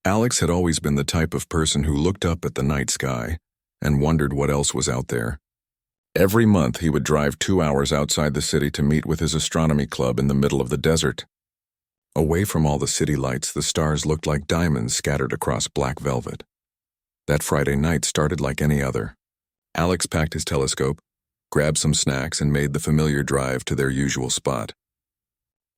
Alex had always been the type of person who looked up at the night sky and wondered what else was out there. Every month he would drive 2 hours outside the city to meet with his astronomy club in the middle of the desert. Away from all the city lights, the stars looked like diamonds scattered across black velvet. That Friday night started like any other. Alex packed his telescope, grabbed some snacks, and made the familiar drive to their usual spot.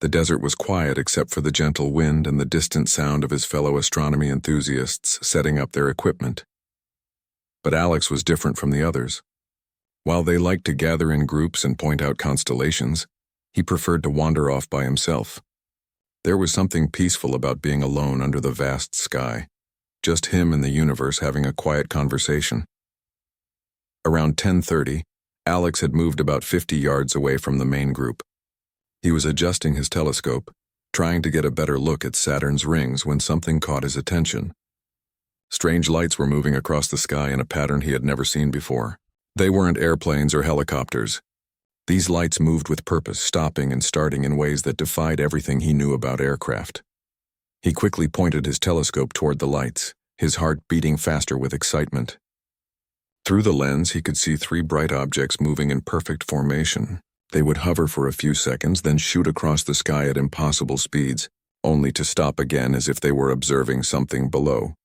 The desert was quiet except for the gentle wind and the distant sound of his fellow astronomy enthusiasts setting up their equipment. But Alex was different from the others. While they liked to gather in groups and point out constellations, he preferred to wander off by himself. There was something peaceful about being alone under the vast sky, just him and the universe having a quiet conversation. Around 10:30, Alex had moved about 50 yards away from the main group. He was adjusting his telescope, trying to get a better look at Saturn's rings when something caught his attention. Strange lights were moving across the sky in a pattern he had never seen before. They weren't airplanes or helicopters. These lights moved with purpose, stopping and starting in ways that defied everything he knew about aircraft. He quickly pointed his telescope toward the lights, his heart beating faster with excitement. Through the lens, he could see 3 bright objects moving in perfect formation. They would hover for a few seconds, then shoot across the sky at impossible speeds, only to stop again as if they were observing something below.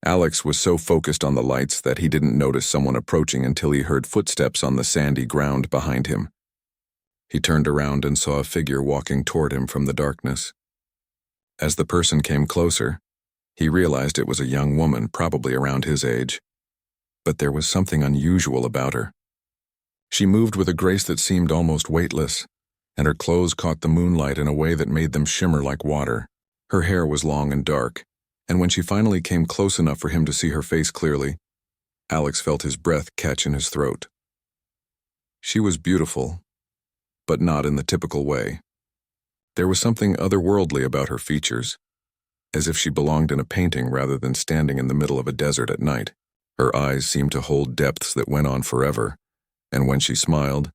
Alex was so focused on the lights that he didn't notice someone approaching until he heard footsteps on the sandy ground behind him. He turned around and saw a figure walking toward him from the darkness. As the person came closer, he realized it was a young woman, probably around his age. But there was something unusual about her. She moved with a grace that seemed almost weightless, and her clothes caught the moonlight in a way that made them shimmer like water. Her hair was long and dark, and when she finally came close enough for him to see her face clearly, Alex felt his breath catch in his throat. She was beautiful, but not in the typical way. There was something otherworldly about her features, as if she belonged in a painting rather than standing in the middle of a desert at night. Her eyes seemed to hold depths that went on forever, and when she smiled,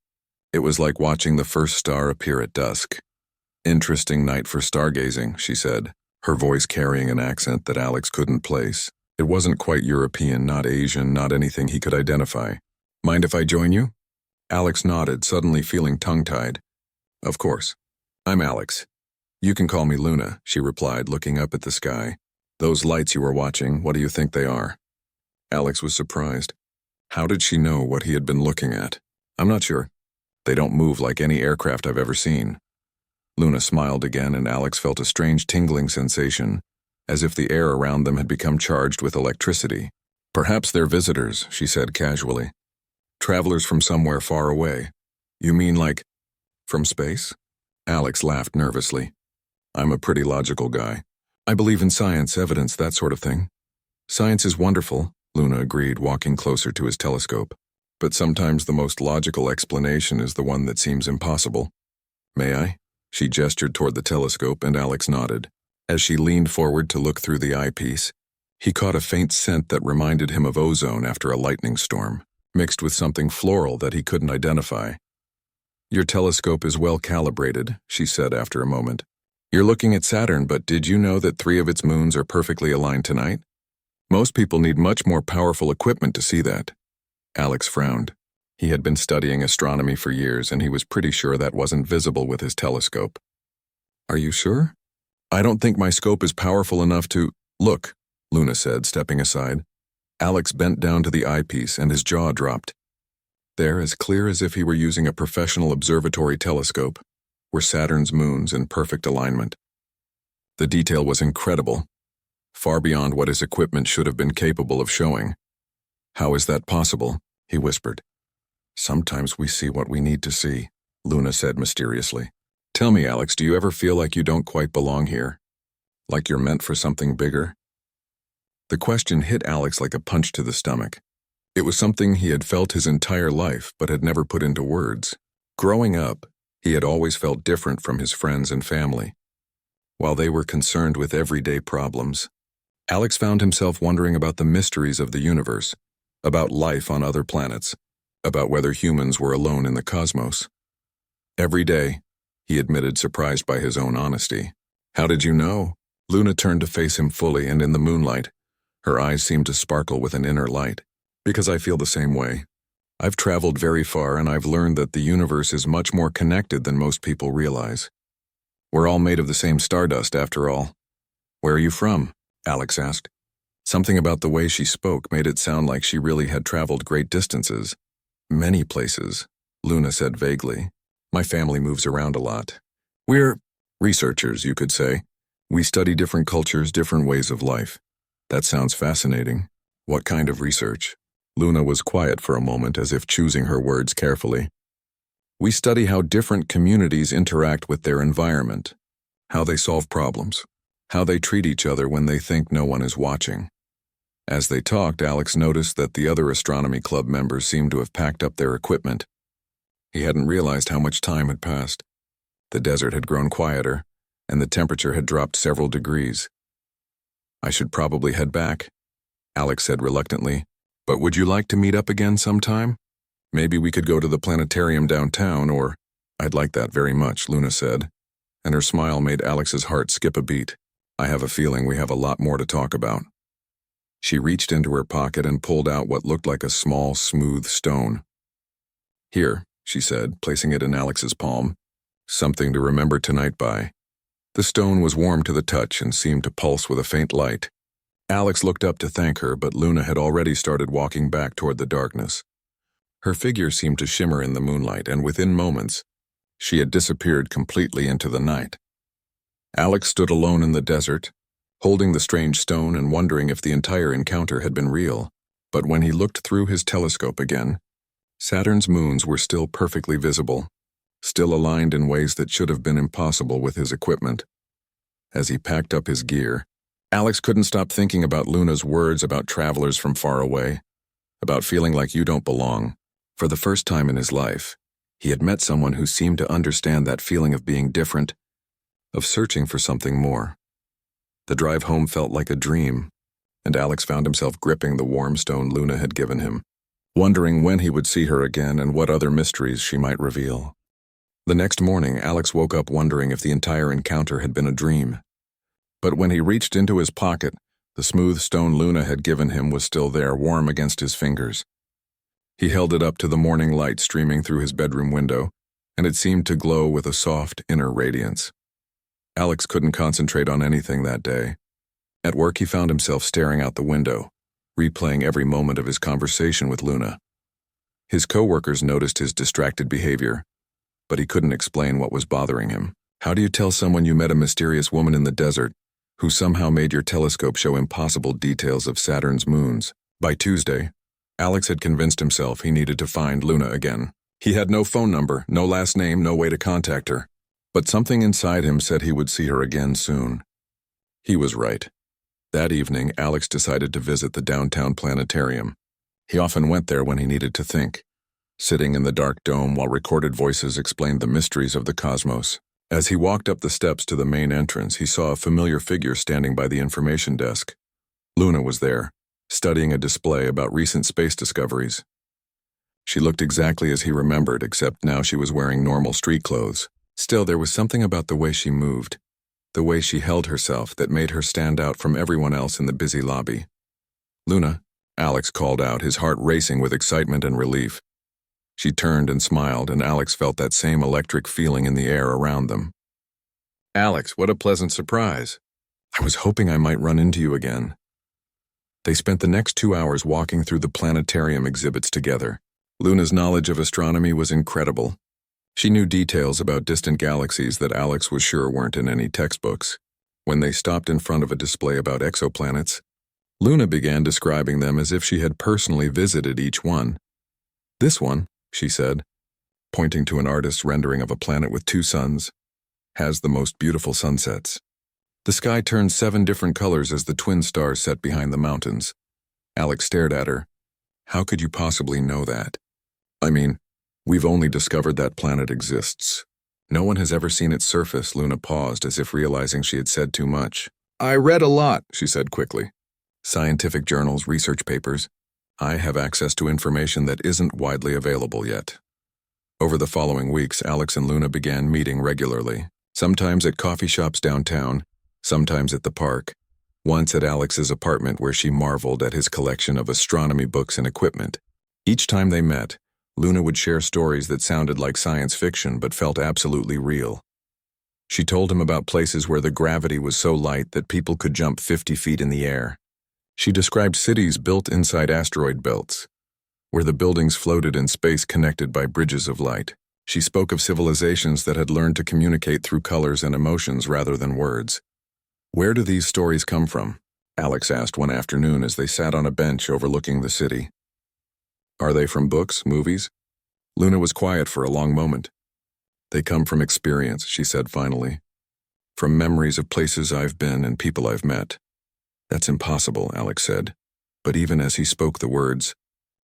it was like watching the first star appear at dusk. "Interesting night for stargazing," she said, her voice carrying an accent that Alex couldn't place. It wasn't quite European, not Asian, not anything he could identify. "Mind if I join you?" Alex nodded, suddenly feeling tongue-tied. "Of course. I'm Alex. You can call me Luna," she replied, looking up at the sky. "Those lights you were watching, what do you think they are?" Alex was surprised. How did she know what he had been looking at? "I'm not sure. They don't move like any aircraft I've ever seen." Luna smiled again, and Alex felt a strange tingling sensation, as if the air around them had become charged with electricity. "Perhaps they're visitors," she said casually. "Travelers from somewhere far away." "You mean like from space?" Alex laughed nervously. "I'm a pretty logical guy. I believe in science, evidence, that sort of thing." "Science is wonderful," Luna agreed, walking closer to his telescope. "But sometimes the most logical explanation is the one that seems impossible." "May I?" She gestured toward the telescope, and Alex nodded. As she leaned forward to look through the eyepiece, he caught a faint scent that reminded him of ozone after a lightning storm, mixed with something floral that he couldn't identify. "Your telescope is well calibrated," she said after a moment. "You're looking at Saturn, but did you know that 3 of its moons are perfectly aligned tonight? Most people need much more powerful equipment to see that." Alex frowned. He had been studying astronomy for years, and he was pretty sure that wasn't visible with his telescope. "Are you sure?" "I don't think my scope is powerful enough to—" "Look," Luna said, stepping aside. Alex bent down to the eyepiece, and his jaw dropped. There, as clear as if he were using a professional observatory telescope, were Saturn's moons in perfect alignment. The detail was incredible, far beyond what his equipment should have been capable of showing. "How is that possible?" he whispered. "Sometimes we see what we need to see," Luna said mysteriously. "Tell me, Alex, do you ever feel like you don't quite belong here? Like you're meant for something bigger?" The question hit Alex like a punch to the stomach. It was something he had felt his entire life but had never put into words. Growing up, he had always felt different from his friends and family. While they were concerned with everyday problems, Alex found himself wondering about the mysteries of the universe, about life on other planets, about whether humans were alone in the cosmos. Every day, he admitted, surprised by his own honesty. "How did you know?" Luna turned to face him fully, and in the moonlight, her eyes seemed to sparkle with an inner light. Because I feel the same way. I've traveled very far, and I've learned that the universe is much more connected than most people realize. We're all made of the same stardust, after all. Where are you from? Alex asked. Something about the way she spoke made it sound like she really had traveled great distances. Many places, Luna said vaguely. My family moves around a lot. We're researchers, you could say. We study different cultures, different ways of life. That sounds fascinating. What kind of research? Luna was quiet for a moment, as if choosing her words carefully. We study how different communities interact with their environment, how they solve problems, how they treat each other when they think no one is watching. As they talked, Alex noticed that the other astronomy club members seemed to have packed up their equipment. He hadn't realized how much time had passed. The desert had grown quieter, and the temperature had dropped several degrees. I should probably head back, Alex said reluctantly. But would you like to meet up again sometime? Maybe we could go to the planetarium downtown, or... I'd like that very much, Luna said, and her smile made Alex's heart skip a beat. I have a feeling we have a lot more to talk about. She reached into her pocket and pulled out what looked like a small, smooth stone. Here, she said, placing it in Alex's palm. Something to remember tonight by. The stone was warm to the touch and seemed to pulse with a faint light. Alex looked up to thank her, but Luna had already started walking back toward the darkness. Her figure seemed to shimmer in the moonlight, and within moments, she had disappeared completely into the night. Alex stood alone in the desert, holding the strange stone and wondering if the entire encounter had been real. But when he looked through his telescope again, Saturn's moons were still perfectly visible, still aligned in ways that should have been impossible with his equipment. As he packed up his gear, Alex couldn't stop thinking about Luna's words about travelers from far away, about feeling like you don't belong. For the first time in his life, he had met someone who seemed to understand that feeling of being different, of searching for something more. The drive home felt like a dream, and Alex found himself gripping the warm stone Luna had given him, wondering when he would see her again and what other mysteries she might reveal. The next morning, Alex woke up wondering if the entire encounter had been a dream. But when he reached into his pocket, the smooth stone Luna had given him was still there, warm against his fingers. He held it up to the morning light streaming through his bedroom window, and it seemed to glow with a soft, inner radiance. Alex couldn't concentrate on anything that day. At work, he found himself staring out the window, replaying every moment of his conversation with Luna. His coworkers noticed his distracted behavior, but he couldn't explain what was bothering him. How do you tell someone you met a mysterious woman in the desert who somehow made your telescope show impossible details of Saturn's moons? By Tuesday, Alex had convinced himself he needed to find Luna again. He had no phone number, no last name, no way to contact her. But something inside him said he would see her again soon. He was right. That evening, Alex decided to visit the downtown planetarium. He often went there when he needed to think, sitting in the dark dome while recorded voices explained the mysteries of the cosmos. As he walked up the steps to the main entrance, he saw a familiar figure standing by the information desk. Luna was there, studying a display about recent space discoveries. She looked exactly as he remembered, except now she was wearing normal street clothes. Still, there was something about the way she moved, the way she held herself, that made her stand out from everyone else in the busy lobby. Luna, Alex called out, his heart racing with excitement and relief. She turned and smiled, and Alex felt that same electric feeling in the air around them. Alex, what a pleasant surprise. I was hoping I might run into you again. They spent the next 2 hours walking through the planetarium exhibits together. Luna's knowledge of astronomy was incredible. She knew details about distant galaxies that Alex was sure weren't in any textbooks. When they stopped in front of a display about exoplanets, Luna began describing them as if she had personally visited each one. This one, she said, pointing to an artist's rendering of a planet with 2 suns, has the most beautiful sunsets. The sky turned 7 different colors as the twin stars set behind the mountains. Alex stared at her. How could you possibly know that? I mean, we've only discovered that planet exists. No one has ever seen its surface. Luna paused, as if realizing she had said too much. I read a lot, she said quickly. Scientific journals, research papers. I have access to information that isn't widely available yet. Over the following weeks, Alex and Luna began meeting regularly, sometimes at coffee shops downtown, sometimes at the park, once at Alex's apartment where she marveled at his collection of astronomy books and equipment. Each time they met, Luna would share stories that sounded like science fiction but felt absolutely real. She told him about places where the gravity was so light that people could jump 50 feet in the air. She described cities built inside asteroid belts, where the buildings floated in space connected by bridges of light. She spoke of civilizations that had learned to communicate through colors and emotions rather than words. "Where do these stories come from?" Alex asked one afternoon as they sat on a bench overlooking the city. "Are they from books, movies?" Luna was quiet for a long moment. "They come from experience," she said finally. "From memories of places I've been and people I've met." "That's impossible," Alex said. But even as he spoke the words,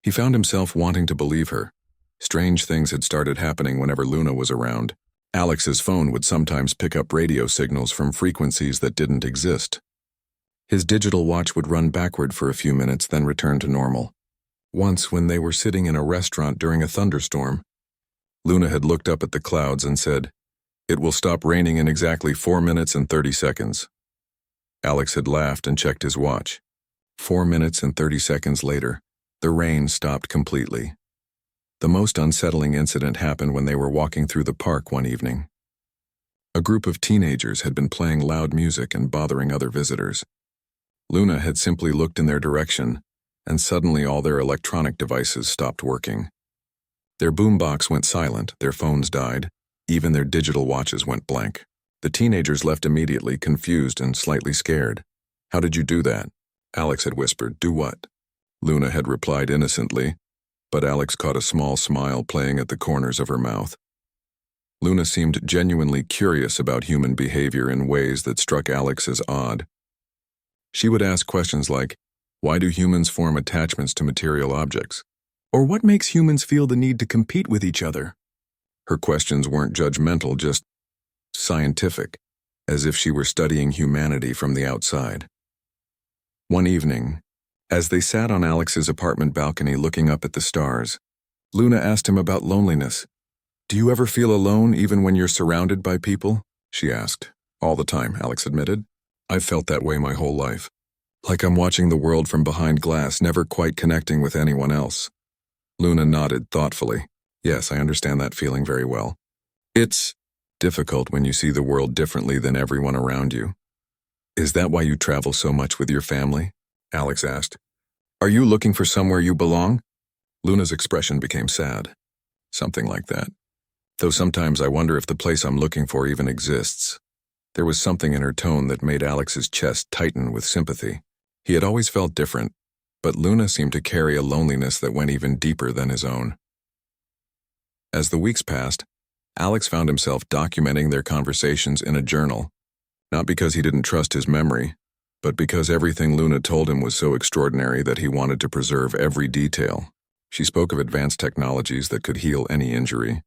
he found himself wanting to believe her. Strange things had started happening whenever Luna was around. Alex's phone would sometimes pick up radio signals from frequencies that didn't exist. His digital watch would run backward for a few minutes, then return to normal. Once, when they were sitting in a restaurant during a thunderstorm, Luna had looked up at the clouds and said, "It will stop raining in exactly 4 minutes and 30 seconds. Alex had laughed and checked his watch. 4 minutes and 30 seconds later, the rain stopped completely. The most unsettling incident happened when they were walking through the park one evening. A group of teenagers had been playing loud music and bothering other visitors. Luna had simply looked in their direction, and suddenly all their electronic devices stopped working. Their boombox went silent, their phones died, even their digital watches went blank. The teenagers left immediately, confused and slightly scared. "How did you do that?" Alex had whispered. "Do what?" Luna had replied innocently, but Alex caught a small smile playing at the corners of her mouth. Luna seemed genuinely curious about human behavior in ways that struck Alex as odd. She would ask questions like, "Why do humans form attachments to material objects?" Or "What makes humans feel the need to compete with each other?" Her questions weren't judgmental, just scientific, as if she were studying humanity from the outside. One evening, as they sat on Alex's apartment balcony looking up at the stars, Luna asked him about loneliness. "Do you ever feel alone even when you're surrounded by people?" she asked. "All the time," Alex admitted. "I've felt that way my whole life. Like I'm watching the world from behind glass, never quite connecting with anyone else." Luna nodded thoughtfully. "Yes, I understand that feeling very well. It's difficult when you see the world differently than everyone around you." "Is that why you travel so much with your family?" Alex asked. "Are you looking for somewhere you belong?" Luna's expression became sad. "Something like that. Though sometimes I wonder if the place I'm looking for even exists." There was something in her tone that made Alex's chest tighten with sympathy. He had always felt different, but Luna seemed to carry a loneliness that went even deeper than his own. As the weeks passed, Alex found himself documenting their conversations in a journal, not because he didn't trust his memory, but because everything Luna told him was so extraordinary that he wanted to preserve every detail. She spoke of advanced technologies that could heal any injury,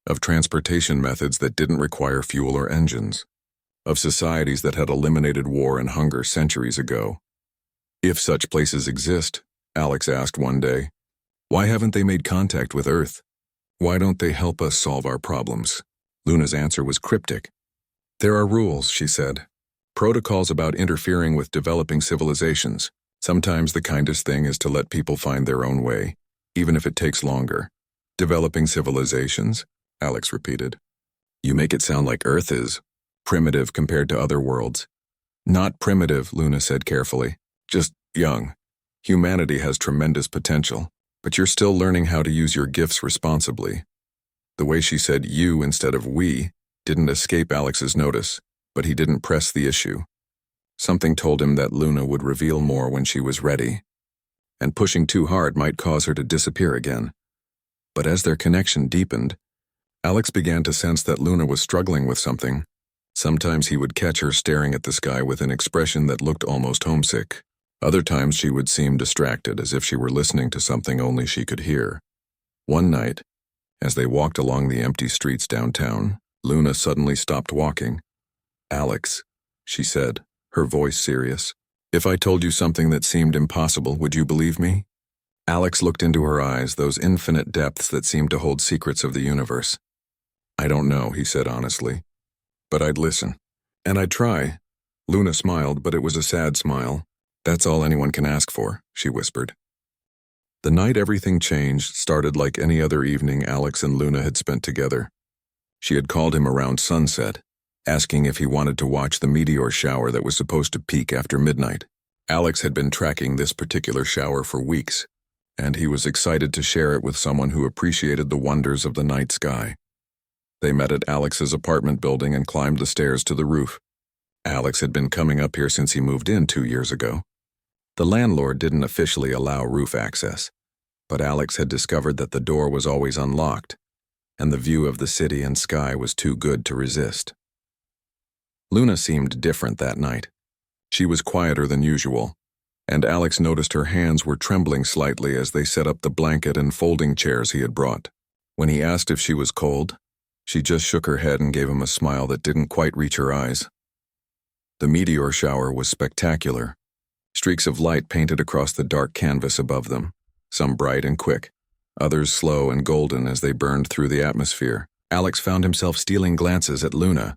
of transportation methods that didn't require fuel or engines, of societies that had eliminated war and hunger centuries ago. "If such places exist," Alex asked one day, "why haven't they made contact with Earth? Why don't they help us solve our problems?" Luna's answer was cryptic. "There are rules," she said. "Protocols about interfering with developing civilizations. Sometimes the kindest thing is to let people find their own way, even if it takes longer." "Developing civilizations?" Alex repeated. "You make it sound like Earth is primitive compared to other worlds." "Not primitive," Luna said carefully. "Just young. Humanity has tremendous potential, but you're still learning how to use your gifts responsibly." The way she said "you" instead of "we" didn't escape Alex's notice, but he didn't press the issue. Something told him that Luna would reveal more when she was ready, and pushing too hard might cause her to disappear again. But as their connection deepened, Alex began to sense that Luna was struggling with something. Sometimes he would catch her staring at the sky with an expression that looked almost homesick. Other times she would seem distracted, as if she were listening to something only she could hear. One night, as they walked along the empty streets downtown, Luna suddenly stopped walking. "Alex," she said, her voice serious, "if I told you something that seemed impossible, would you believe me?" Alex looked into her eyes, those infinite depths that seemed to hold secrets of the universe. "I don't know," he said honestly, "but I'd listen. And I'd try. Luna smiled, but it was a sad smile. "That's all anyone can ask for," she whispered. The night everything changed started like any other evening Alex and Luna had spent together. She had called him around sunset, asking if he wanted to watch the meteor shower that was supposed to peak after midnight. Alex had been tracking this particular shower for weeks, and he was excited to share it with someone who appreciated the wonders of the night sky. They met at Alex's apartment building and climbed the stairs to the roof. Alex had been coming up here since he moved in 2 years ago. The landlord didn't officially allow roof access, but Alex had discovered that the door was always unlocked, and the view of the city and sky was too good to resist. Luna seemed different that night. She was quieter than usual, and Alex noticed her hands were trembling slightly as they set up the blanket and folding chairs he had brought. When he asked if she was cold, she just shook her head and gave him a smile that didn't quite reach her eyes. The meteor shower was spectacular. Streaks of light painted across the dark canvas above them, some bright and quick, others slow and golden as they burned through the atmosphere. Alex found himself stealing glances at Luna,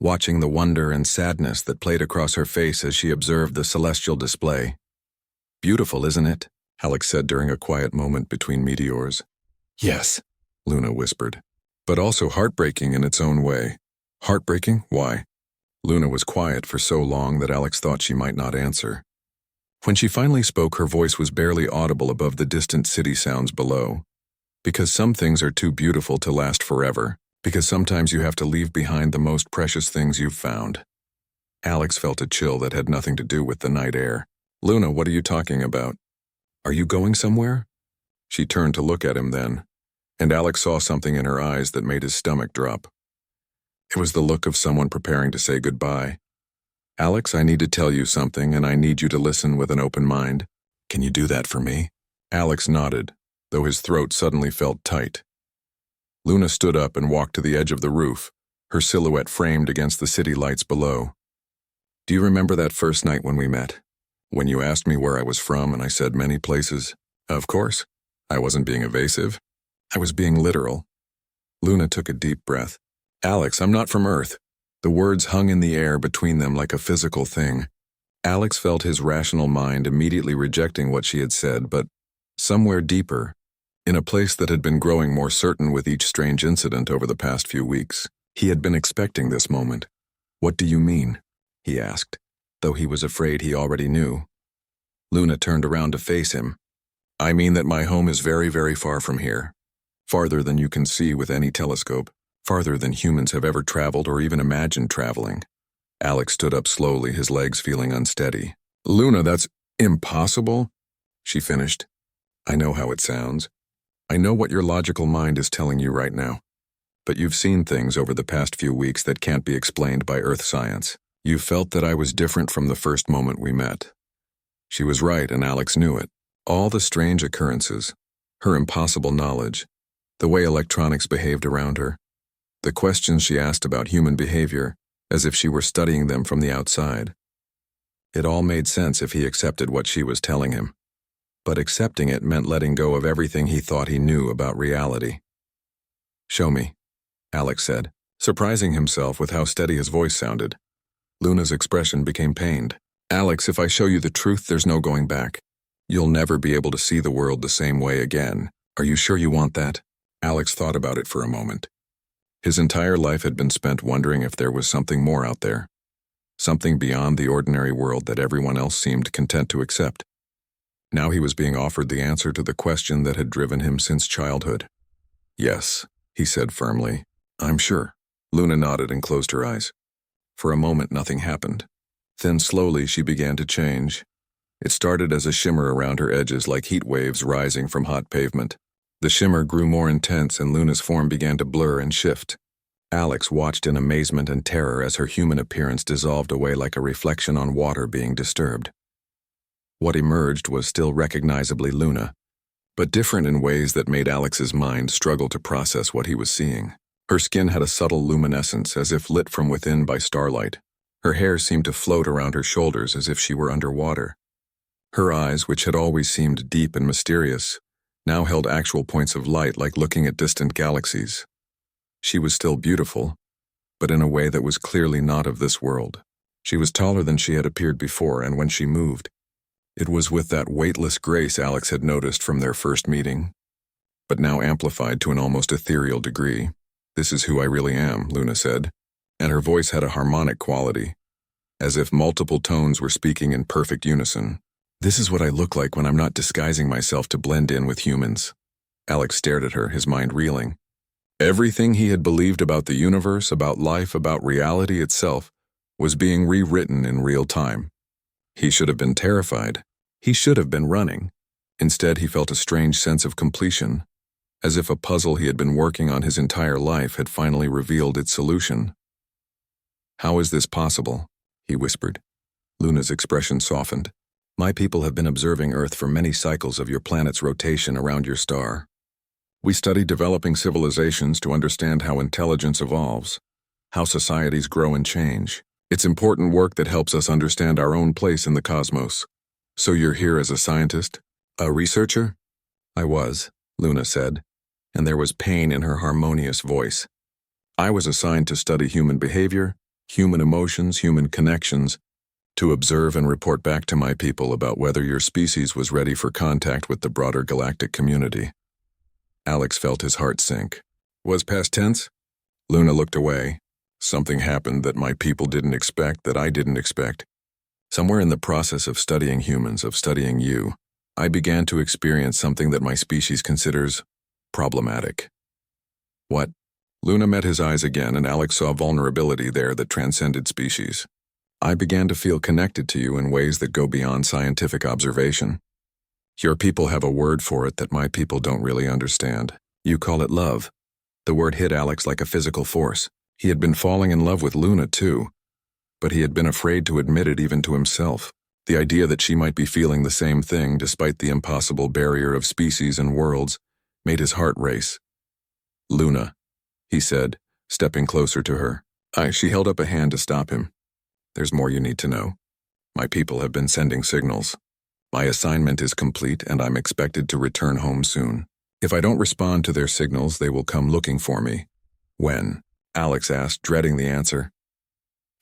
watching the wonder and sadness that played across her face as she observed the celestial display. "Beautiful, isn't it?" Alex said during a quiet moment between meteors. "Yes," Luna whispered, "but also heartbreaking in its own way." "Heartbreaking? Why?" Luna was quiet for so long that Alex thought she might not answer. When she finally spoke, her voice was barely audible above the distant city sounds below. "Because some things are too beautiful to last forever. Because sometimes you have to leave behind the most precious things you've found." Alex felt a chill that had nothing to do with the night air. "Luna, what are you talking about? Are you going somewhere?" She turned to look at him then, and Alex saw something in her eyes that made his stomach drop. It was the look of someone preparing to say goodbye. "Alex, I need to tell you something, and I need you to listen with an open mind. Can you do that for me?" Alex nodded, though his throat suddenly felt tight. Luna stood up and walked to the edge of the roof, her silhouette framed against the city lights below. "Do you remember that first night when we met? When you asked me where I was from and I said many places? Of course. I wasn't being evasive. I was being literal." Luna took a deep breath. "Alex, I'm not from Earth." The words hung in the air between them like a physical thing. Alex felt his rational mind immediately rejecting what she had said, but somewhere deeper, in a place that had been growing more certain with each strange incident over the past few weeks, he had been expecting this moment. "What do you mean?" he asked, though he was afraid he already knew. Luna turned around to face him. "I mean that my home is very, very far from here. Farther than you can see with any telescope. Farther than humans have ever traveled or even imagined traveling." Alex stood up slowly, his legs feeling unsteady. "Luna, that's impossible," she finished. "I know how it sounds. I know what your logical mind is telling you right now. But you've seen things over the past few weeks that can't be explained by Earth science. You felt that I was different from the first moment we met." She was right, and Alex knew it. All the strange occurrences, her impossible knowledge, the way electronics behaved around her, the questions she asked about human behavior, as if she were studying them from the outside. It all made sense if he accepted what she was telling him. But accepting it meant letting go of everything he thought he knew about reality. "Show me," Alex said, surprising himself with how steady his voice sounded. Luna's expression became pained. "Alex, if I show you the truth, there's no going back. You'll never be able to see the world the same way again. Are you sure you want that?" Alex thought about it for a moment. His entire life had been spent wondering if there was something more out there, something beyond the ordinary world that everyone else seemed content to accept. Now he was being offered the answer to the question that had driven him since childhood. "Yes," he said firmly. "I'm sure." Luna nodded and closed her eyes. For a moment nothing happened. Then slowly she began to change. It started as a shimmer around her edges like heat waves rising from hot pavement. The shimmer grew more intense and Luna's form began to blur and shift. Alex watched in amazement and terror as her human appearance dissolved away like a reflection on water being disturbed. What emerged was still recognizably Luna, but different in ways that made Alex's mind struggle to process what he was seeing. Her skin had a subtle luminescence as if lit from within by starlight. Her hair seemed to float around her shoulders as if she were underwater. Her eyes, which had always seemed deep and mysterious, now held actual points of light like looking at distant galaxies. She was still beautiful, but in a way that was clearly not of this world. She was taller than she had appeared before, and when she moved, it was with that weightless grace Alex had noticed from their first meeting, but now amplified to an almost ethereal degree. "This is who I really am," Luna said, and her voice had a harmonic quality, as if multiple tones were speaking in perfect unison. "This is what I look like when I'm not disguising myself to blend in with humans." Alex stared at her, his mind reeling. Everything he had believed about the universe, about life, about reality itself, was being rewritten in real time. He should have been terrified. He should have been running. Instead, he felt a strange sense of completion, as if a puzzle he had been working on his entire life had finally revealed its solution. "How is this possible?" he whispered. Luna's expression softened. "My people have been observing Earth for many cycles of your planet's rotation around your star. We study developing civilizations to understand how intelligence evolves, how societies grow and change. It's important work that helps us understand our own place in the cosmos. So you're here as a scientist? A researcher?" "I was," Luna said, and there was pain in her harmonious voice. "I was assigned to study human behavior, human emotions, human connections, to observe and report back to my people about whether your species was ready for contact with the broader galactic community." Alex felt his heart sink. "Was past tense?" Luna looked away. "Something happened that my people didn't expect, that I didn't expect. Somewhere in the process of studying humans, of studying you, I began to experience something that my species considers problematic." "What?" Luna met his eyes again, and Alex saw vulnerability there that transcended species. "I began to feel connected to you in ways that go beyond scientific observation. Your people have a word for it that my people don't really understand. You call it love." The word hit Alex like a physical force. He had been falling in love with Luna too, but he had been afraid to admit it even to himself. The idea that she might be feeling the same thing, despite the impossible barrier of species and worlds, made his heart race. "Luna," he said, stepping closer to her. She held up a hand to stop him. "There's more you need to know. My people have been sending signals. My assignment is complete, and I'm expected to return home soon. If I don't respond to their signals, they will come looking for me." "When?" Alex asked, dreading the answer.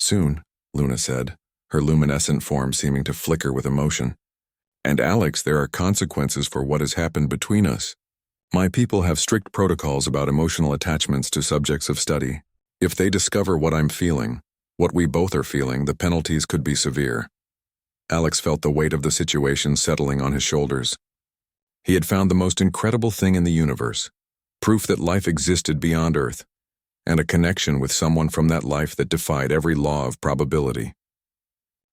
"Soon," Luna said, her luminescent form seeming to flicker with emotion. "And Alex, there are consequences for what has happened between us. My people have strict protocols about emotional attachments to subjects of study. If they discover what I'm feeling, what we both are feeling, the penalties could be severe." Alex felt the weight of the situation settling on his shoulders. He had found the most incredible thing in the universe, proof that life existed beyond Earth, and a connection with someone from that life that defied every law of probability.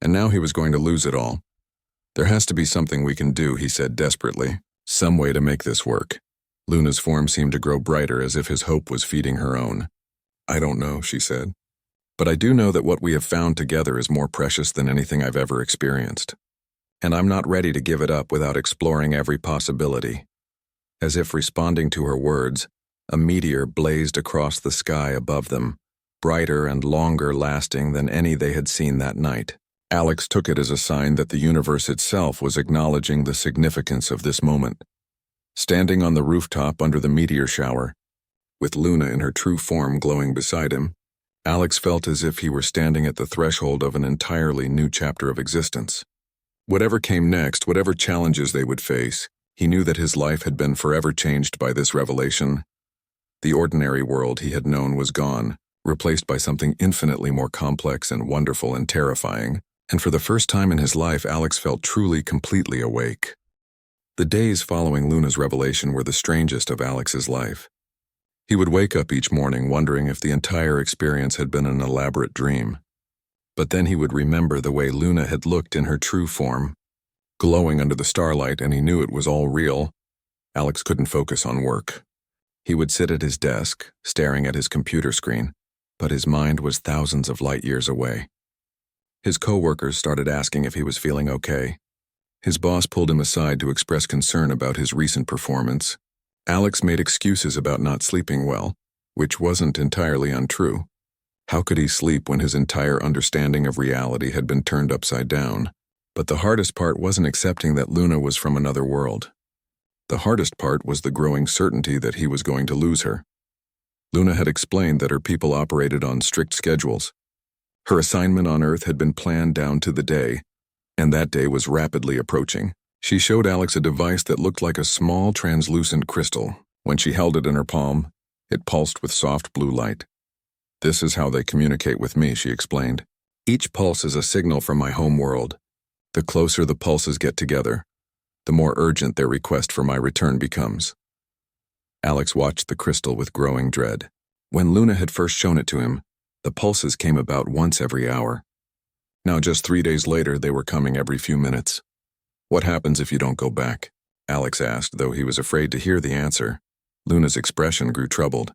And now he was going to lose it all. "There has to be something we can do," he said desperately. "Some way to make this work." Luna's form seemed to grow brighter, as if his hope was feeding her own. "I don't know," she said. "But I do know that what we have found together is more precious than anything I've ever experienced. And I'm not ready to give it up without exploring every possibility." As if responding to her words, a meteor blazed across the sky above them, brighter and longer lasting than any they had seen that night. Alex took it as a sign that the universe itself was acknowledging the significance of this moment. Standing on the rooftop under the meteor shower, with Luna in her true form glowing beside him, Alex felt as if he were standing at the threshold of an entirely new chapter of existence. Whatever came next, whatever challenges they would face, he knew that his life had been forever changed by this revelation. The ordinary world he had known was gone, replaced by something infinitely more complex and wonderful and terrifying, and for the first time in his life, Alex felt truly, completely awake. The days following Luna's revelation were the strangest of Alex's life. He would wake up each morning wondering if the entire experience had been an elaborate dream. But then he would remember the way Luna had looked in her true form, glowing under the starlight, and he knew it was all real. Alex couldn't focus on work. He would sit at his desk, staring at his computer screen, but his mind was thousands of light years away. His co-workers started asking if he was feeling okay. His boss pulled him aside to express concern about his recent performance. Alex made excuses about not sleeping well, which wasn't entirely untrue. How could he sleep when his entire understanding of reality had been turned upside down? But the hardest part wasn't accepting that Luna was from another world. The hardest part was the growing certainty that he was going to lose her. Luna had explained that her people operated on strict schedules. Her assignment on Earth had been planned down to the day, and that day was rapidly approaching. She showed Alex a device that looked like a small, translucent crystal. When she held it in her palm, it pulsed with soft blue light. "This is how they communicate with me," she explained. "Each pulse is a signal from my home world. The closer the pulses get together, the more urgent their request for my return becomes." Alex watched the crystal with growing dread. When Luna had first shown it to him, the pulses came about once every hour. Now, just 3 days later, they were coming every few minutes. "What happens if you don't go back?" Alex asked, though he was afraid to hear the answer. Luna's expression grew troubled.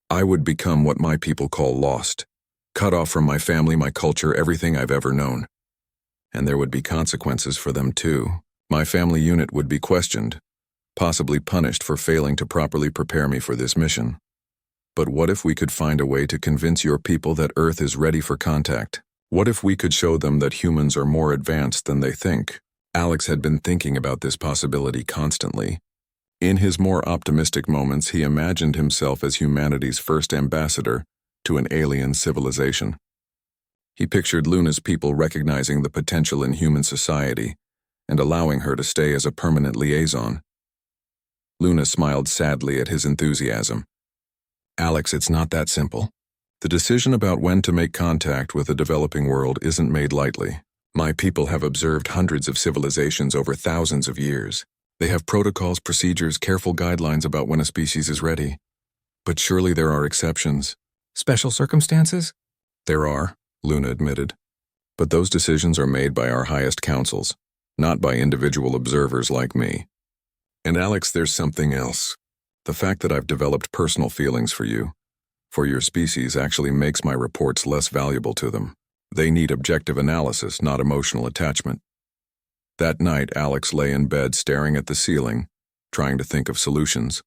"I would become what my people call lost, cut off from my family, my culture, everything I've ever known. And there would be consequences for them too. My family unit would be questioned, possibly punished for failing to properly prepare me for this mission. But what if we could find a way to convince your people that Earth is ready for contact? What if we could show them that humans are more advanced than they think?" Alex had been thinking about this possibility constantly. In his more optimistic moments, he imagined himself as humanity's first ambassador to an alien civilization. He pictured Luna's people recognizing the potential in human society and allowing her to stay as a permanent liaison. Luna smiled sadly at his enthusiasm. "Alex, it's not that simple. The decision about when to make contact with the developing world isn't made lightly. My people have observed hundreds of civilizations over thousands of years. They have protocols, procedures, careful guidelines about when a species is ready. But surely there are exceptions." Special circumstances? "There are," Luna admitted. "But those decisions are made by our highest councils, not by individual observers like me. And Alex, there's something else. The fact that I've developed personal feelings for you, for your species, actually makes my reports less valuable to them. They need objective analysis, not emotional attachment." That night, Alex lay in bed staring at the ceiling, trying to think of solutions.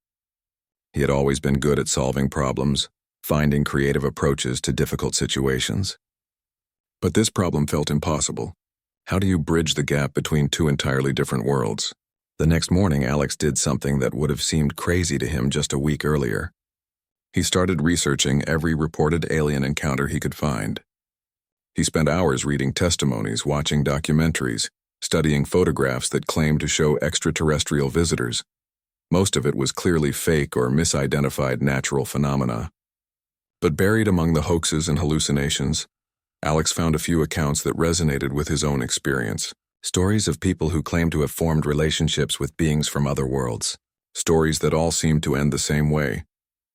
He had always been good at solving problems, finding creative approaches to difficult situations. But this problem felt impossible. How do you bridge the gap between two entirely different worlds? The next morning, Alex did something that would have seemed crazy to him just a week earlier. He started researching every reported alien encounter he could find. He spent hours reading testimonies, watching documentaries, studying photographs that claimed to show extraterrestrial visitors. Most of it was clearly fake or misidentified natural phenomena. But buried among the hoaxes and hallucinations, Alex found a few accounts that resonated with his own experience. Stories of people who claimed to have formed relationships with beings from other worlds. Stories that all seemed to end the same way,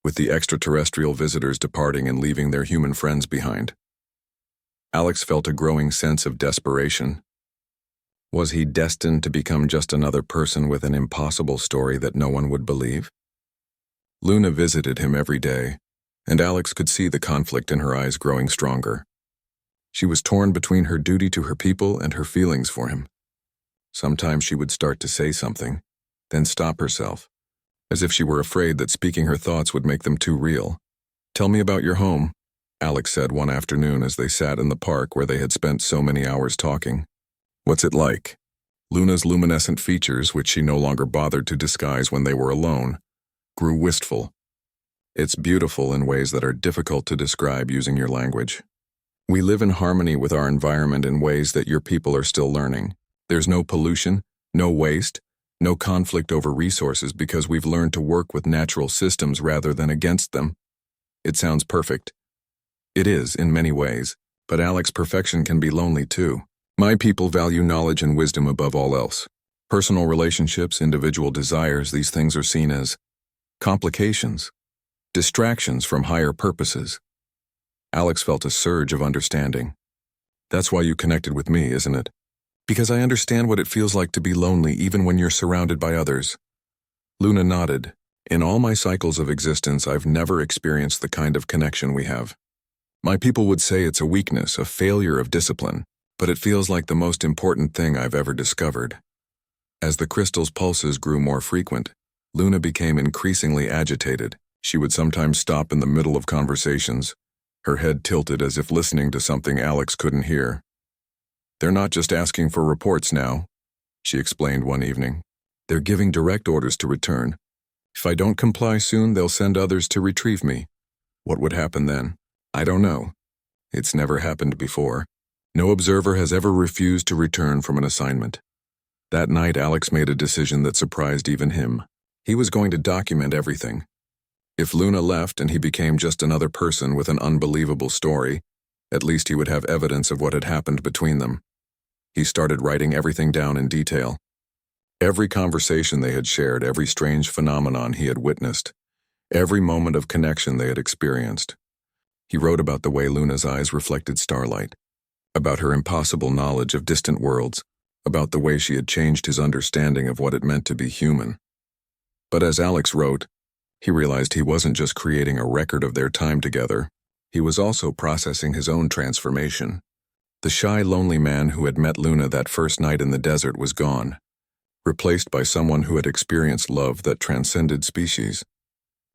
with the extraterrestrial visitors departing and leaving their human friends behind. Alex felt a growing sense of desperation. Was he destined to become just another person with an impossible story that no one would believe? Luna visited him every day, and Alex could see the conflict in her eyes growing stronger. She was torn between her duty to her people and her feelings for him. Sometimes she would start to say something, then stop herself, as if she were afraid that speaking her thoughts would make them too real. "Tell me about your home," Alex said one afternoon as they sat in the park where they had spent so many hours talking. "What's it like?" Luna's luminescent features, which she no longer bothered to disguise when they were alone, grew wistful. "It's beautiful in ways that are difficult to describe using your language. We live in harmony with our environment in ways that your people are still learning. There's no pollution, no waste, no conflict over resources because we've learned to work with natural systems rather than against them. It sounds perfect. It is, in many ways, but Alex, perfection can be lonely too. My people value knowledge and wisdom above all else. Personal relationships, individual desires, these things are seen as complications, distractions from higher purposes." Alex felt a surge of understanding. "That's why you connected with me, isn't it? Because I understand what it feels like to be lonely even when you're surrounded by others." Luna nodded. "In all my cycles of existence, I've never experienced the kind of connection we have. My people would say it's a weakness, a failure of discipline, but it feels like the most important thing I've ever discovered." As the crystal's pulses grew more frequent, Luna became increasingly agitated. She would sometimes stop in the middle of conversations, her head tilted as if listening to something Alex couldn't hear. "They're not just asking for reports now," she explained one evening. "They're giving direct orders to return. If I don't comply soon, they'll send others to retrieve me. What would happen then? I don't know. It's never happened before. No observer has ever refused to return from an assignment. That night, Alex made a decision that surprised even him. He was going to document everything. If Luna left and he became just another person with an unbelievable story, at least he would have evidence of what had happened between them. He started writing everything down in detail. Every conversation they had shared, every strange phenomenon he had witnessed, every moment of connection they had experienced. He wrote about the way Luna's eyes reflected starlight, about her impossible knowledge of distant worlds, about the way she had changed his understanding of what it meant to be human. But as Alex wrote, he realized he wasn't just creating a record of their time together, he was also processing his own transformation. The shy, lonely man who had met Luna that first night in the desert was gone, replaced by someone who had experienced love that transcended species,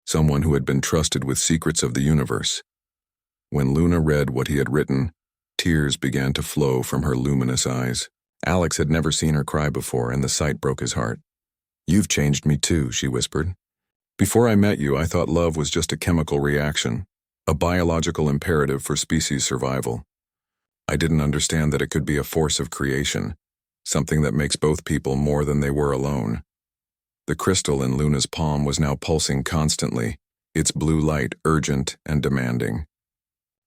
someone who had been trusted with secrets of the universe. When Luna read what he had written, tears began to flow from her luminous eyes. Alex had never seen her cry before, and the sight broke his heart. "You've changed me too," she whispered. "Before I met you, I thought love was just a chemical reaction, a biological imperative for species survival. I didn't understand that it could be a force of creation, something that makes both people more than they were alone." The crystal in Luna's palm was now pulsing constantly, its blue light urgent and demanding.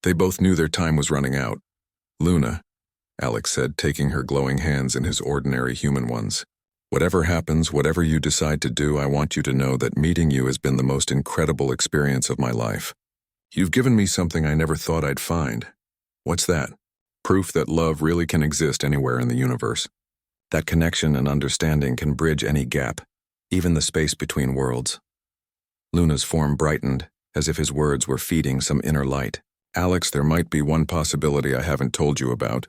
They both knew their time was running out. "Luna," Alex said, taking her glowing hands in his ordinary human ones. "Whatever happens, whatever you decide to do, I want you to know that meeting you has been the most incredible experience of my life. You've given me something I never thought I'd find." "What's that?" "Proof that love really can exist anywhere in the universe. That connection and understanding can bridge any gap, even the space between worlds." Luna's form brightened, as if his words were feeding some inner light. "Alex, there might be one possibility I haven't told you about.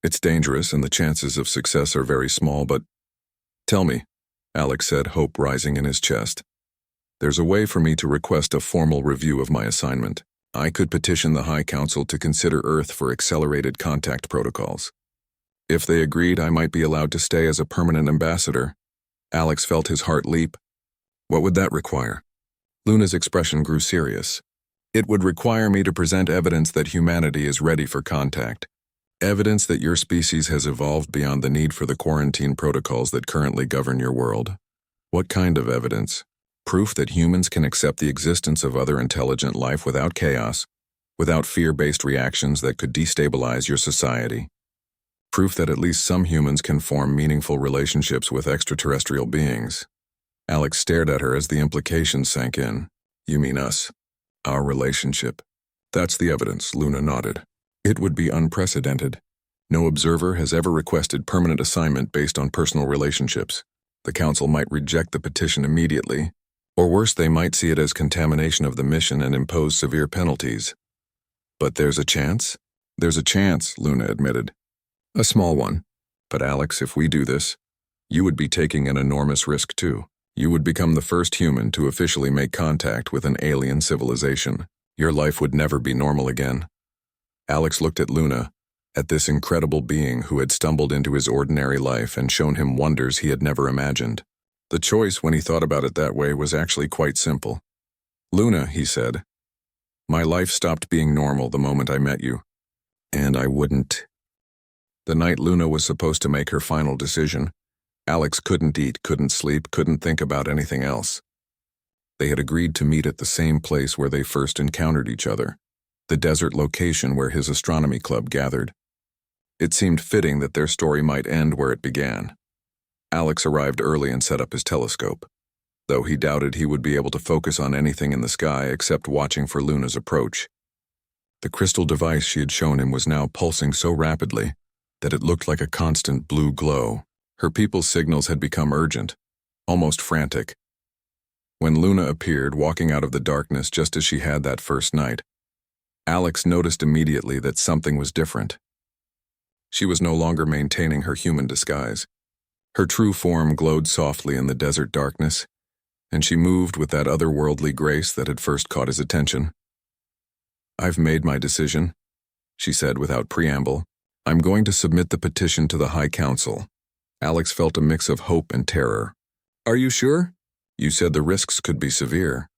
It's dangerous and the chances of success are very small, but—" "Tell me," Alex said, hope rising in his chest. "There's a way for me to request a formal review of my assignment. I could petition the High Council to consider Earth for accelerated contact protocols. If they agreed, I might be allowed to stay as a permanent ambassador." Alex felt his heart leap. "What would that require?" Luna's expression grew serious. "It would require me to present evidence that humanity is ready for contact. Evidence that your species has evolved beyond the need for the quarantine protocols that currently govern your world." "What kind of evidence?" "Proof that humans can accept the existence of other intelligent life without chaos, without fear-based reactions that could destabilize your society. Proof that at least some humans can form meaningful relationships with extraterrestrial beings." Alex stared at her as the implications sank in. "You mean us? Our relationship?" "That's the evidence," Luna nodded. "It would be unprecedented. No observer has ever requested permanent assignment based on personal relationships. The Council might reject the petition immediately, or worse, they might see it as contamination of the mission and impose severe penalties." "But there's a chance?" "There's a chance," Luna admitted. "A small one. But Alex, if we do this, you would be taking an enormous risk too. You would become the first human to officially make contact with an alien civilization. Your life would never be normal again." Alex looked at Luna, at this incredible being who had stumbled into his ordinary life and shown him wonders he had never imagined. The choice, when he thought about it that way, was actually quite simple. "Luna," he said, "my life stopped being normal the moment I met you. And I wouldn't." The night Luna was supposed to make her final decision, Alex couldn't eat, couldn't sleep, couldn't think about anything else. They had agreed to meet at the same place where they first encountered each other, the desert location where his astronomy club gathered. It seemed fitting that their story might end where it began. Alex arrived early and set up his telescope, though he doubted he would be able to focus on anything in the sky except watching for Luna's approach. The crystal device she had shown him was now pulsing so rapidly that it looked like a constant blue glow. Her people's signals had become urgent, almost frantic. When Luna appeared, walking out of the darkness just as she had that first night, Alex noticed immediately that something was different. She was no longer maintaining her human disguise. Her true form glowed softly in the desert darkness, and she moved with that otherworldly grace that had first caught his attention. "I've made my decision," she said without preamble. "I'm going to submit the petition to the High Council." Alex felt a mix of hope and terror. "Are you sure? You said the risks could be severe."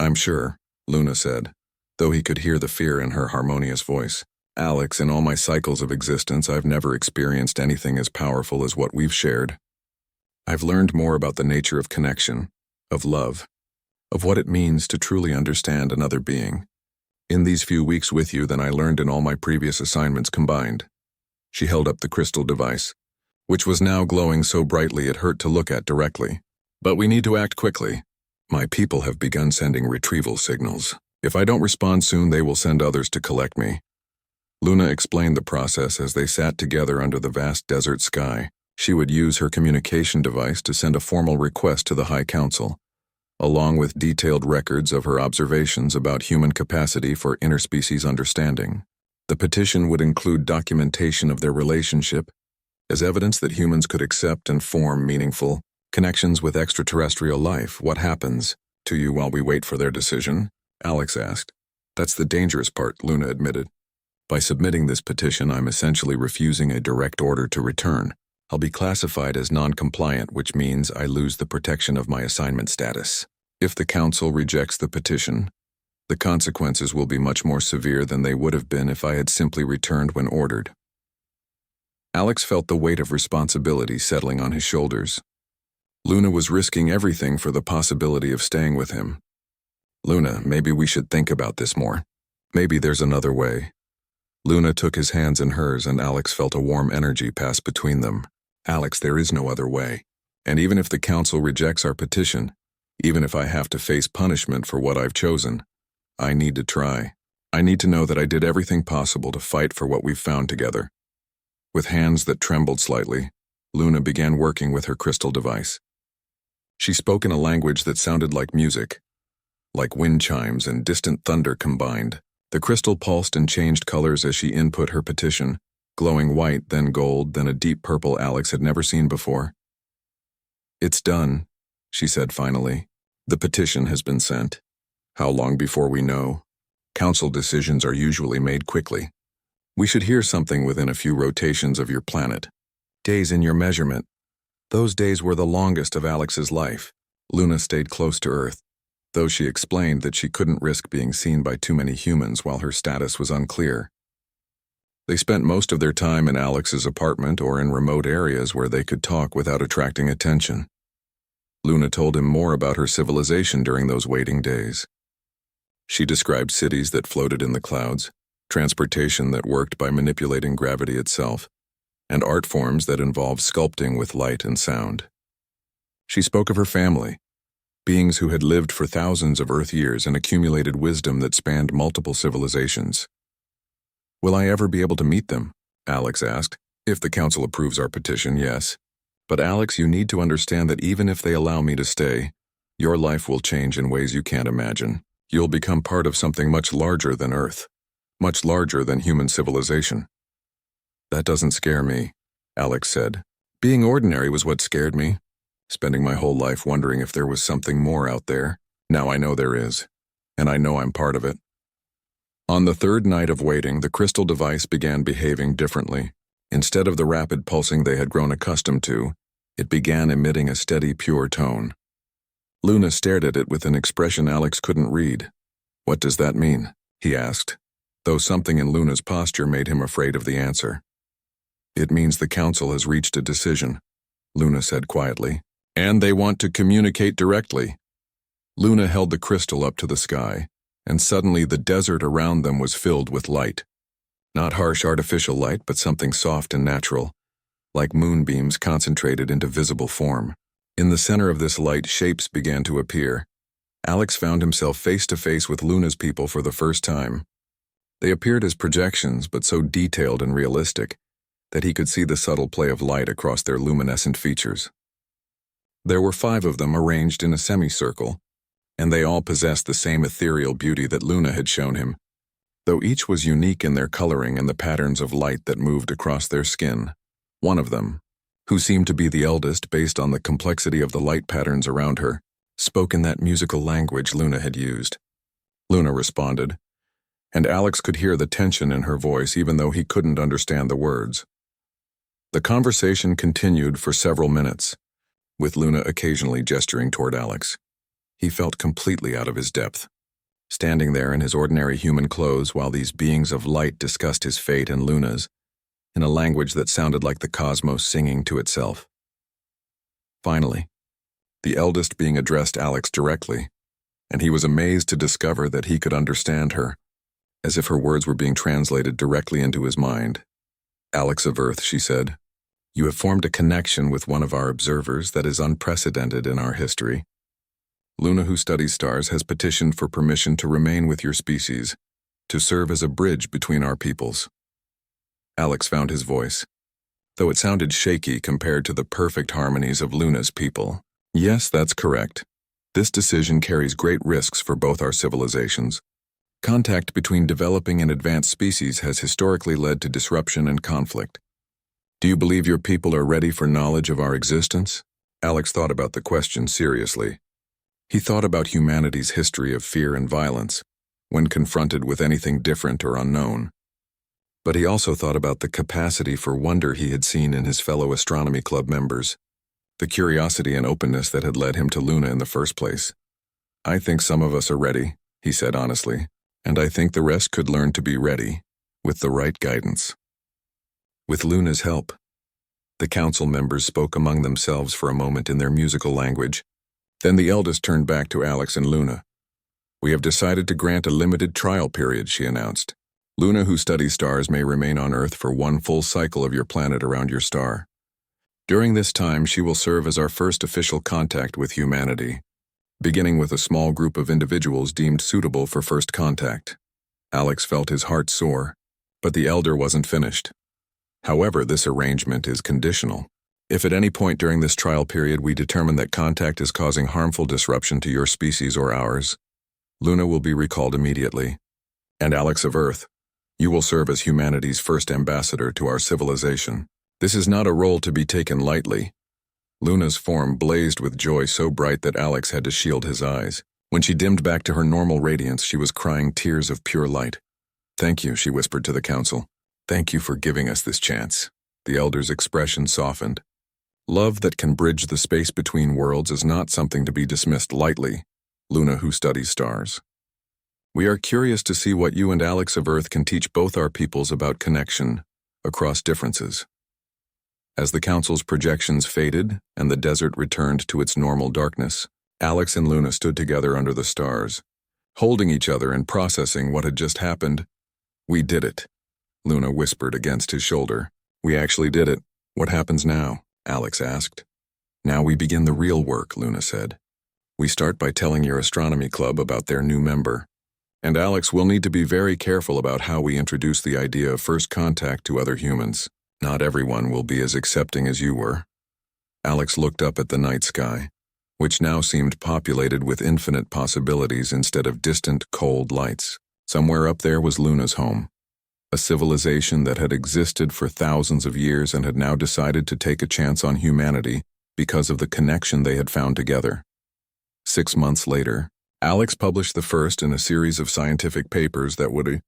"I'm sure," Luna said, though he could hear the fear in her harmonious voice. Alex, in all my cycles of existence, I've never experienced anything as powerful as what we've shared. I've learned more about the nature of connection, of love, of what it means to truly understand another being in these few weeks with you than I learned in all my previous assignments combined. She held up the crystal device, which was now glowing so brightly it hurt to look at directly. But we need to act quickly. My people have begun sending retrieval signals. If I don't respond soon, they will send others to collect me. Luna explained the process as they sat together under the vast desert sky. She would use her communication device to send a formal request to the High Council, along with detailed records of her observations about human capacity for interspecies understanding. The petition would include documentation of their relationship as evidence that humans could accept and form meaningful connections with extraterrestrial life. What happens to you while we wait for their decision? Alex asked. That's the dangerous part, Luna admitted. By submitting this petition, I'm essentially refusing a direct order to return. I'll be classified as non-compliant, which means I lose the protection of my assignment status. If the Council rejects the petition, the consequences will be much more severe than they would have been if I had simply returned when ordered. Alex felt the weight of responsibility settling on his shoulders. Luna was risking everything for the possibility of staying with him. Luna, maybe we should think about this more. Maybe there's another way. Luna took his hands in hers, and Alex felt a warm energy pass between them. Alex, there is no other way. And even if the Council rejects our petition, even if I have to face punishment for what I've chosen, I need to try. I need to know that I did everything possible to fight for what we've found together. With hands that trembled slightly, Luna began working with her crystal device. She spoke in a language that sounded like music, like wind chimes and distant thunder combined. The crystal pulsed and changed colors as she input her petition, glowing white, then gold, then a deep purple Alex had never seen before. It's done, she said finally. The petition has been sent. How long before we know? Council decisions are usually made quickly. We should hear something within a few rotations of your planet. Days in your measurement. Those days were the longest of Alex's life. Luna stayed close to Earth, though she explained that she couldn't risk being seen by too many humans while her status was unclear. They spent most of their time in Alex's apartment or in remote areas where they could talk without attracting attention. Luna told him more about her civilization during those waiting days. She described cities that floated in the clouds, transportation that worked by manipulating gravity itself, and art forms that involved sculpting with light and sound. She spoke of her family, beings who had lived for thousands of Earth years and accumulated wisdom that spanned multiple civilizations. Will I ever be able to meet them? Alex asked. If the Council approves our petition, yes. But Alex, you need to understand that even if they allow me to stay, your life will change in ways you can't imagine. You'll become part of something much larger than Earth, much larger than human civilization. That doesn't scare me, Alex said. Being ordinary was what scared me. Spending my whole life wondering if there was something more out there. Now I know there is, and I know I'm part of it. On the third night of waiting, the crystal device began behaving differently. Instead of the rapid pulsing they had grown accustomed to, it began emitting a steady, pure tone. Luna stared at it with an expression Alex couldn't read. What does that mean? He asked, though something in Luna's posture made him afraid of the answer. It means the Council has reached a decision, Luna said quietly. And they want to communicate directly. Luna held the crystal up to the sky, and suddenly the desert around them was filled with light. Not harsh artificial light, but something soft and natural, like moonbeams concentrated into visible form. In the center of this light, shapes began to appear. Alex found himself face to face with Luna's people for the first time. They appeared as projections, but so detailed and realistic that he could see the subtle play of light across their luminescent features. There were 5 of them arranged in a semicircle, and they all possessed the same ethereal beauty that Luna had shown him, though each was unique in their coloring and the patterns of light that moved across their skin. One of them, who seemed to be the eldest based on the complexity of the light patterns around her, spoke in that musical language Luna had used. Luna responded, and Alex could hear the tension in her voice even though he couldn't understand the words. The conversation continued for several minutes, with Luna occasionally gesturing toward Alex. He felt completely out of his depth. standing there in his ordinary human clothes while these beings of light discussed his fate and Luna's, in a language that sounded like the cosmos singing to itself. Finally, the eldest being addressed Alex directly, and he was amazed to discover that he could understand her, as if her words were being translated directly into his mind. "Alex of Earth," she said, "you have formed a connection with one of our observers that is unprecedented in our history. Luna, who studies stars, has petitioned for permission to remain with your species, to serve as a bridge between our peoples." Alex found his voice, though it sounded shaky compared to the perfect harmonies of Luna's people. "Yes, that's correct. This decision carries great risks for both our civilizations. Contact between developing and advanced species has historically led to disruption and conflict. Do you believe your people are ready for knowledge of our existence?" Alex thought about the question seriously. He thought about humanity's history of fear and violence when confronted with anything different or unknown. But he also thought about the capacity for wonder he had seen in his fellow astronomy club members, the curiosity and openness that had led him to Luna in the first place. "I think some of us are ready," he said honestly, "and I think the rest could learn to be ready, with the right guidance." With Luna's help, the council members spoke among themselves for a moment in their musical language. Then the eldest turned back to Alex and Luna. "We have decided to grant a limited trial period," she announced. "Luna, who studies stars, may remain on Earth for one full cycle of your planet around your star. During this time, she will serve as our first official contact with humanity, beginning with a small group of individuals deemed suitable for first contact." Alex felt his heart soar, but the elder wasn't finished. "However, this arrangement is conditional. If at any point during this trial period we determine that contact is causing harmful disruption to your species or ours, Luna will be recalled immediately. And Alex of Earth, you will serve as humanity's first ambassador to our civilization. This is not a role to be taken lightly." Luna's form blazed with joy so bright that Alex had to shield his eyes. When she dimmed back to her normal radiance, she was crying tears of pure light. "Thank you," she whispered to the council. "Thank you for giving us this chance." The elder's expression softened. "Love that can bridge the space between worlds is not something to be dismissed lightly, Luna, who studies stars. We are curious to see what you and Alex of Earth can teach both our peoples about connection across differences." As the council's projections faded and the desert returned to its normal darkness, Alex and Luna stood together under the stars, holding each other and processing what had just happened. "We did it," Luna whispered against his shoulder. "We actually did it. What happens now?" Alex asked. "Now we begin the real work," Luna said. "We start by telling your astronomy club about their new member. And Alex will need to be very careful about how we introduce the idea of first contact to other humans. Not everyone will be as accepting as you were." Alex looked up at the night sky, which now seemed populated with infinite possibilities instead of distant, cold lights. Somewhere up there was Luna's home, a civilization that had existed for thousands of years and had now decided to take a chance on humanity because of the connection they had found together. 6 months later, Alex published the first in a series of scientific papers that would